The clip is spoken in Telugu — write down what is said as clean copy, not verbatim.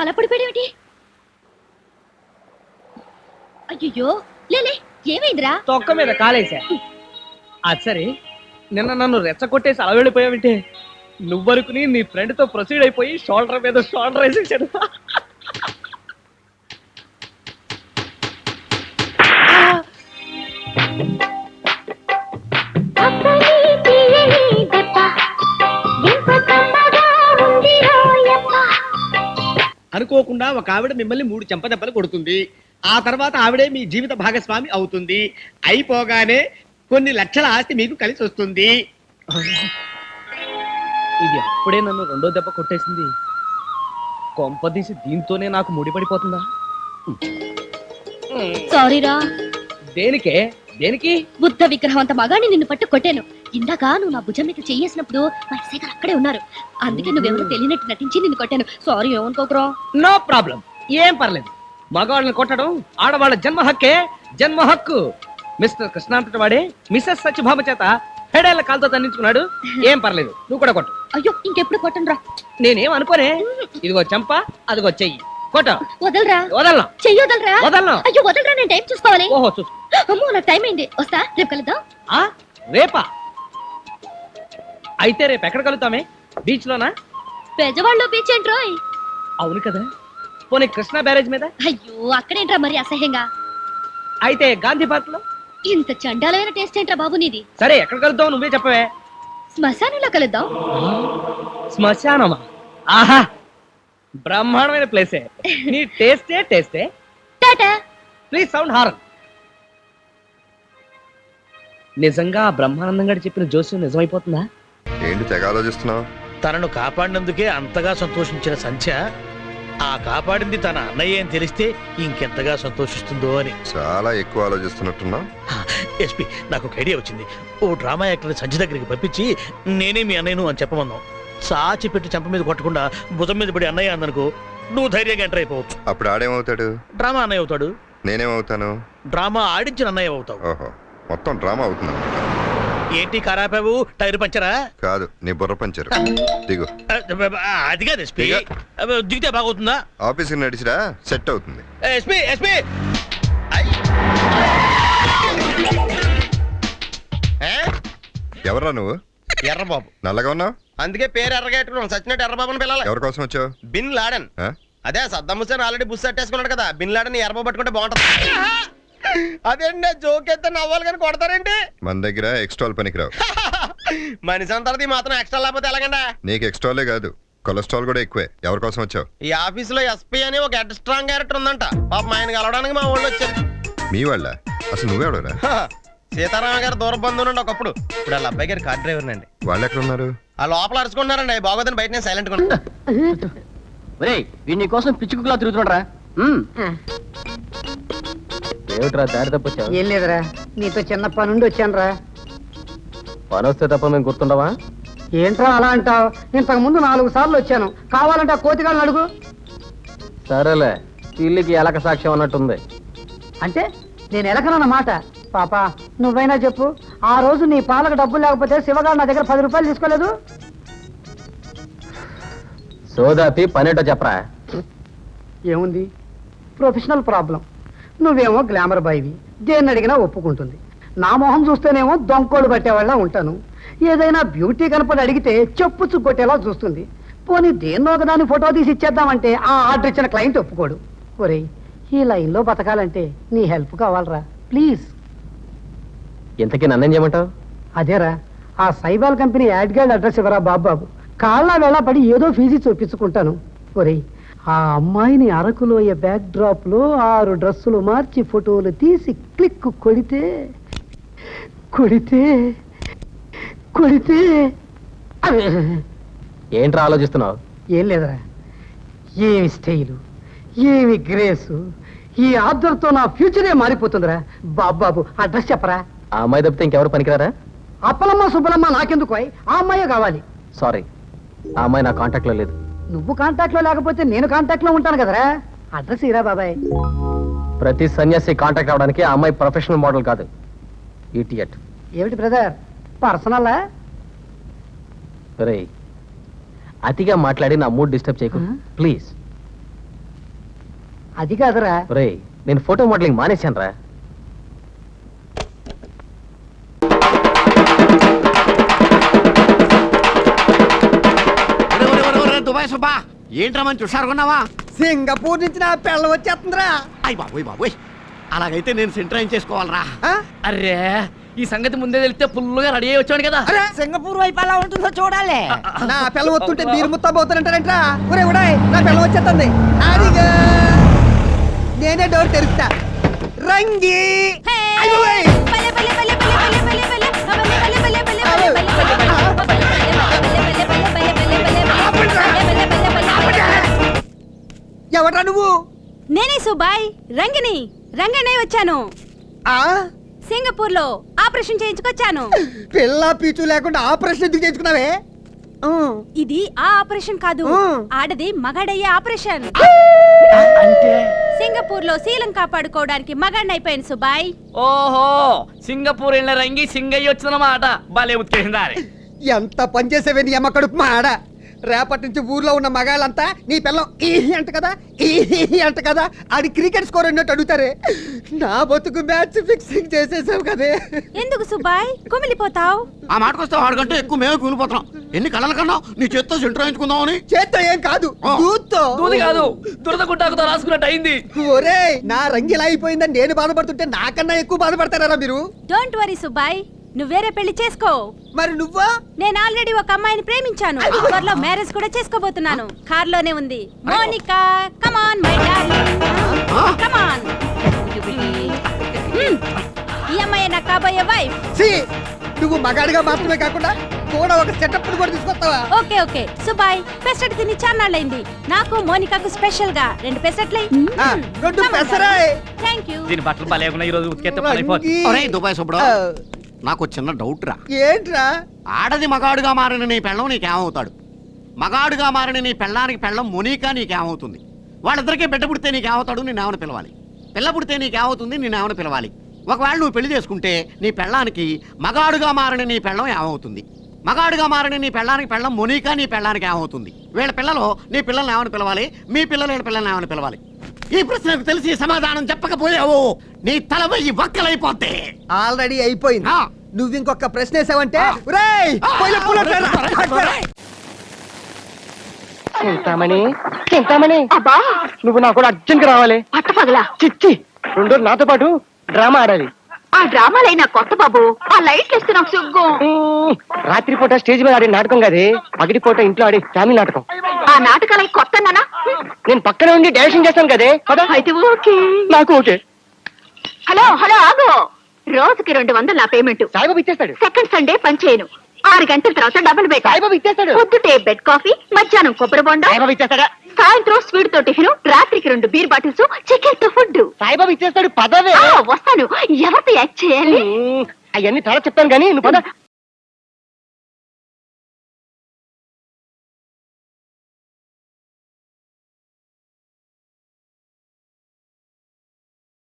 అలా పడిపోయాడేమిటి? అయ్యో లేలే, ఏమైందిరా? తొక్క మీద కాలేసా. అది సరే, నిన్న నన్ను రెచ్చగొట్టేసి అలా వెళ్ళిపోయావంటే నువ్వనుకుని నీ ఫ్రెండ్ తో ప్రొసీడ్ అయిపోయి షోల్డర్ మీద షోల్డర్ వేసేసాడు. అనుకోకుండా ఒక ఆవిడ మిమ్మల్ని 3 చెంపదెబ్బలు కొడుతుంది. ఆ తర్వాత ఆవిడే మీ జీవిత భాగస్వామి అవుతుంది. అయిపోగానే కొన్ని లక్షల ఆస్తి మీకు కలిసి వస్తుంది. ఇది అప్పుడే నన్ను 2వ దెబ్బ కొట్టేసింది. కొంపదీసి దీంతోనే నాకు ముడిపడిపోతుందా? సారీరా. దేనికే? దేనికి? బుద్ధ విగ్రహం అంత మగాని నిన్ను పట్టు కొట్టాను. ఇందాక నువ్వు నా భుజం మీద చెయ్యేసినప్పుడు మా ఎస్ఐ గారు అక్కడే ఉన్నారు. అందుకే నువ్వెవరో తెలియనట్టు నటించి నిన్ను కొట్టాను. సారీ, ఏమనుకోకురా. నో ప్రాబ్లం, ఏం పర్లేదు. మగవాళ్ళని కొట్టడం ఆడవాళ్ళ జన్మ హక్కే, జన్మ హక్కు. మిస్టర్ కృష్ణాంతటి వాడే మిస్సెస్ సత్యభామ చేత హెడేళ్ల కాలుతో తండించుకున్నాడు. ఏం పర్లేదు, నువ్వు కూడా కొట్టు. అయ్యో, ఇంకెప్పుడు కొట్టను రా. నేనేం అనుకోనే. ఇదిగో చెంప, అదిగో చెయ్యి. కొట్ట. వదలరా. వదలను. చెయ్యి వదలరా. వదలను. అయ్యో వదలరా, నేను టైం చూసుకోవాలి. ఓహో చూసు. అమ్మో, నాకు టైం అయింది. వస్తా, రేపు కలుద్దాం. రేపా? అయితే రేపు ఎక్కడ కలుగుతామే? బీచ్ లోనా? పెజవాళ్ళు బీచ్ ఏంట్రోయ్? అవును కదా. పోనీ కృష్ణా బ్యారేజ్ మీద? అయ్యో, అక్కడేంట్రా మరి అసహ్యంగా. అయితే గాంధీ పార్క్ లో? ఇంత చండాలమైన టేస్ట్ ఏంట్రా బాబు నీది? సరే, ఎక్కడ కలుద్దాం నువ్వే చెప్పవే. శ్మశానంలో కలుద్దాం. శ్మశానమా? ఆహా, బ్రహ్మాండమైన ప్లేసే. నీ టేస్టే. టాటా. Please sound horn. నిజంగా బ్రహ్మానందం గారు చెప్పిన జోస్యం నిజమైపోతుందా? ఏంటి తెగ ఆలోచిస్తున్నావు? తనను కాపాడినందుకే అంతగా సంతోషించిన సంధ్య ఆ కాపాడింది తన అన్నయ్య అని తెలిస్తే ఇంకెంతగా సంతోషిస్తుందో అని. చాలా ఎక్కువ ఆలోచిస్తున్నట్టున్నావు. ఎస్పీ, నాకు ఒక ఐడియా వచ్చింది. ఓ డ్రామా యాక్టర్ సంధ్య దగ్గరికి పంపించి నేనే మీ అన్నయ్యను అని చెప్పమన్నాం. సాచి పెట్టి చెంప మీద కొట్టకుండా భుజం మీద పడి అన్నయ్య అందనుకో, నువ్వు ధైర్యంగా ఎంటర్ అయిపోవచ్చు. అప్పుడు ఆడేమవుతాడు? డ్రామా అన్నయ్య అవుతాడు. నేనేమవుతాను? డ్రామా ఆడించిన అన్నయ్య అవుతావు. ఓహో, మొత్తం డ్రామా అవుతుంది. ఏంటి కారాపావు? టైర్ పంచరా? కాదు, నీ బుర్ర పంచరు. దిగు. అది కాదు ఎస్పీ, దిగితే బాగవుతుందా? ఆఫీస్కి నడిచిరా, సెట్ అవుతుంది. ఎస్పీ ఎస్పీ, ఎవరా నువ్వు? ఎర్రబాబు. నల్లగా ఉన్నావు. అందుకే పేరు ఎర్రగట్టుకున్నాం. సచ్చినట్టు ఎర్రబాబుని పిల్లలు. ఎవరి కోసం వచ్చావు? Bin Laden. ఆ? అదే సద్దాం హుస్సేన్ ఆల్రెడీ బుస్ అట్టేసుకున్నాడు కదా. బిన్ లాడన్ ఎర్రబాబు పట్టుకుంటే బాగుంటది. అదేంటి, జోక్ ఎత్తే నవ్వాలి కానీ కొడతారేంటి? మన దగ్గర ఎక్స్ట్రాల్ పనికిరావు. మనిషి అంతది మాత్రం ఎక్స్ట్రా లేకపోతే ఎలాగండి? నీకు ఎక్స్ట్రాలే కాదు, కొలెస్ట్రాల్ కూడా ఎక్కువే. ఎవరి కోసం వచ్చావు? ఈ ఆఫీస్ లో ఎస్పీ అని ఒక హెడ్ స్ట్రాంగ్ క్యారెక్టర్ ఉందంట. పాపం ఆయన కలవడానికి మా ఊళ్ళో వచ్చారు. మీ వాళ్ళ? అసలు నువ్వెవడరా? సీతారామ గారు దూర బంధువులు అండి ఒకప్పుడు. ఇప్పుడు వాళ్ళ అబ్బాయి గారు కార్ డ్రైవర్ అండి. వాళ్ళు ఎక్కడ ఉన్నారు? ఆ లోపల అరుచుకుంటున్నారండి. బాగోదని బయట నేను సైలెంట్ గా ఉంటా. వీడి కోసం పిచ్చి కుక్కలా తిరుగుతున్నారా? ఏమిట్రా దారి తప్పొచ్చావు? ఏం లేదురా, నీతో చిన్న పని నుండి వచ్చానురా. పని వస్తే తప్ప మేము గుర్తుండవా? ఏంట్రా అలా అంటావు? ఇంతకు ముందు 4 సార్లు వచ్చాను. కావాలంటే ఆ కోతిగాళ్ళని అడుగు. సరేలే, పిల్లికి ఎలక సాక్ష్యం అన్నట్టుంది. అంటే నేను ఎలకనన్నమాట. పాప, నువ్వైనా చెప్పు, ఆ రోజు నీ పాలకు డబ్బులు లేకపోతే శివగారు నా దగ్గర 10 రూపాయలు తీసుకోలేదు. సోదాపి పనేటో చెప్పరా. ఏముంది, ప్రొఫెషనల్ ప్రాబ్లం. నువ్వేమో గ్లామర్ బాయ్వి, దేన్ని అడిగినా ఒప్పుకుంటుంది. నా మొహం చూస్తేనేమో దొంకోళ్ళు పట్టేవాళ్ళ ఉంటాను. ఏదైనా బ్యూటీ కనపడి అడిగితే చెప్పు చుక్కొట్టేలా చూస్తుంది. పోనీ దేన్నో ఒకదాని ఫోటో తీసి ఇచ్చేద్దామంటే ఆ ఆర్డర్ ఇచ్చిన క్లయింట్ ఒప్పుకోడు. ఒరేయ్, ఈ లైన్లో బతకాలంటే నీ హెల్ప్ కావాలరా, ప్లీజ్. ఇంతకీ నన్నేం చేయమంటావు? అదేరా, ఆ సైబాల్ కంపెనీ యాడ్ గైడ్ అడ్రస్ ఇవ్వరా బాబు. కాళ్ళ వేళ పడి ఏదో ఫీజు చూపించుకుంటాను. ఒరేయ్, ఆ అమ్మాయిని అరకులోయ బ్యాక్ డ్రాప్ లో 6 డ్రెస్సులు మార్చి ఫోటోలు తీసి క్లిక్ కొడితే కొడితే కొడితే ఏంట్రా ఆలోచిస్తున్నావు? ఏం లేదురా, ఏమి స్టైలు, ఏమి గ్రేసు. ఈ ఆర్డర్తో నా ఫ్యూచరే మారిపోతుందిరా. బాబు అడ్రస్ చెప్పరా. ఆ అమ్మాయి తప్పితే ఇంకెవరు పనికిరారా? అప్పలమ్మ సుబ్బలమ్మ నాకెందుకు, ఆ అమ్మాయే కావాలి. సారీ, ఆ అమ్మాయి నా కాంటాక్ట్ లో లేదు. నువ్వు కాంటాక్ట్ లో లేకపోతే నేను కాంటాక్ట్ లో ఉంటాను కదరా. అడ్రస్ ఇరా బాబాయ్. ప్రతి సన్యాసి కాంటాక్ట్ అవడానికి ఆ అమ్మాయి ప్రొఫెషనల్ మోడల్ కాదు, ఇడియట్. ఏమిటి బ్రదర్, పర్సనలా? రేయ్, అతిగా మాట్లాడి నా మూడ్ డిస్టర్బ్ చేయకు ప్లీజ్. అది కాదురా. ఒరేయ్ నేను ఫోటో మోడలింగ్ మానేశాను రా. దుబాయ్ సుబ్బా ఏంట్రా మంచి హుషారుకున్నావా? సింగపూర్ నుంచి నా పిల్ల వచ్చేస్తుందిరా. అయ్య బాబోయ్ బాబోయ్, అలాగైతే నేను సెంటర్ చేసుకోవాలరా. అరే ఈ సంగతి ముందే తెలిస్తే ఫుల్గా రెడీ అయ్యి వచ్చాడు కదా. సింగపూర్ వైపు ఎలా ఉంటుందో చూడాలి. నా పిల్ల వస్తుంటే మీరు ముస్తాబోతానంటారంట్రా. ఒరే ఉడాయ్, నా పిల్ల వచ్చేస్తుంది. అదిగో నేనే డోర్ తెరుస్తా. రంగి అయ్యోయ్. ఎవడ్రా నువ్వు? నేనే సుబాయ్, రంగిని రంగనే వచ్చాను. ఆ సింగపూర్ లో ఆపరేషన్ చేయించుకొచ్చాను. పిల్ల పీచు లేకుండా ఆపరేషన్ ఎందుకు చేయించుకున్నావే? ఇది ఆ ఆపరేషన్ కాదు, ఆడది మగాడయ్యే ఆపరేషన్. అంటే సింగపూర్ లో శీలం కాపాడుకోవడానికి మగాడిని అయిపోయాను సుబాయ్. ఓహో సింగపూర్ వెళ్ళిన రంగి సింగయ్య వచ్చినమాట. భలే ఉత్కేసిందా. ఎంత పనిచేసేవే నీ అమ్మ కడుపు మాడ. రేపటి నుంచి ఊర్లో ఉన్న మగాళ్ళంతా నీ పిల్లం ఈ అంట కదా, ఈ అంట కదా, అది క్రికెట్ స్కోర్ అన్నట్టు అడుగుతారే. నా బతుకు మ్యాచ్ ఫిక్సింగ్ చేసేసావు కదే. ఎందుకు సుబాయ్ కుమిలిపోతావు? ఆ మాటకొస్తే వాడికంటే ఎక్కువ మేమే కూలిపోతున్నాం. ఎన్ని కళ్ళల కన్నా నీ చేత్తో సెంటర్ వేయించుకుందామని. చేత్తో ఏం కాదు, దూత్తో. దూది కాదు, దురద గుట్టాకుతో రాసుకున్నట్టు అయింది. ఒరే నా రంగిలా అయిపోయిందని నేను బాధపడుతుంటే నాకన్నా ఎక్కువ బాధపడతారా మీరు? డోంట్ వరీ సుబాయ్, నువ్వు వేరే పెళ్లి చేసుకో. మరి నువ్వా? నేను ఆల్రెడీ ఒక అమ్మాయిని ప్రేమించాను. త్వరలో మ్యారేజ్ కూడా చేసుకోబోతున్నాను. కార్ లోనే ఉంది. Monica come on my darling come on. ఈ అమ్మాయి నా కాబోయే వైఫ్. ఛీ, నువ్వు మగాడిగా మాత్రమే కాకుండా కూడా ఒక సెటప్ కూడా తీసుకొస్తావా? ఓకే ఓకే సుబాయ్, పెసరట్ తిని చాన్నాళ్ళైంది. నాకు మోనికాకు స్పెషల్ గా 2 పెసరట్లే. రెండు పెసరాయ్. Thank you. దీని బట్టలు భలే ఉన్నాయి. ఈ రోజు ఉతికేస్తే పలైపోతుంది. రంగి. ఒరేయ్ దుబాయ్ సుబ్బడు, నాకు చిన్న డౌట్ రా. ఏంట్రా? ఆడది మగాడుగా మారిన నీ పెళ్ళం నీకేమవుతాడు? మగాడుగా మారిన నీ పెళ్ళానికి పెళ్ళం మునీకా నీకేమవుతుంది? వాళ్ళిద్దరికీ బిడ్డ పుడితే నీకేమవుతాడు? నిన్నేమని పిలవాలి? పిల్ల పుడితే నీకేమవుతుంది? నిన్నేమని పిలవాలి? ఒకవేళ నువ్వు పెళ్లి చేసుకుంటే నీ పెళ్ళానికి మగాడుగా మారిన నీ పెళ్ళం ఏమవుతుంది? మగాడుగా మారిన నీ పెళ్ళానికి పెళ్ళం మునీకా నీ పెళ్ళానికి ఏమవుతుంది? వీళ్ళ పిల్లలు నీ పిల్లల్ని ఏమని పిలవాలి? మీ పిల్లలు వీళ్ళ పిల్లల్ని ఏమని పిలవాలి? ఈ ప్రశ్నకు తెలిసి సమాధానం చెప్పకపోయావు నీ తల వెయ్యి వక్కలైపోతే. ఆల్రెడీ అయిపోయింది. ఆ. నువ్వు ఇంకొక ప్రశ్న వేసావంటే ఆ. ఒరేయ్, పోయి పూలెట్టారా? చింతామణి అబ్బా నువ్వు నాకు కూడా అర్జెంట్ రావాలి. పట్టపగలా చిచ్చి 2 రోజులు నాతో పాటు డ్రామా ఆడాలి. ఆ డ్రామాలైనా కొత్త బాబు, ఆ లైట్లు ఇస్తే నాకు సిగ్గు. రాత్రిపూట స్టేజ్ మీద ఆడే నాటకం కదే, పగటిపూట ఇంట్లో ఆడే ఫ్యామిలీ నాటకం. ఆ నాటకాలు కొత్త నానా? నేను పక్కనే ఉండి డైరెక్షన్ చేస్తాను కదే. పద. అయితే ఓకే. నాకు ఓకే. హలో హలో ఆగు. రోజుకి 200 నా పేమెంట్. సాయిబాబు ఇచ్చేస్తాడు. సెకండ్ సండే పని చేయను. 6 గంటల తర్వాత డబుల్ బెడ్. సాయిబాబు ఇచ్చేస్తాడు. పొద్దుటే బెడ్ కాఫీ, మధ్యాహ్నం కొబ్బరి బొండ, సాయిబాబు ఇచ్చేస్తాడా? సాయంత్రం స్వీట్ తో టిఫిన్, రాత్రికి 2 బీర్ బాటిల్స్, చికెన్ తో ఫుడ్. సాయిబాబు ఇచ్చేస్తాడు. పదవే. వస్తాను. ఎవరితో యాక్ట్ చేయాలి? అవన్నీ తర్వాత చెప్తాను కానీ నువ్వు పద.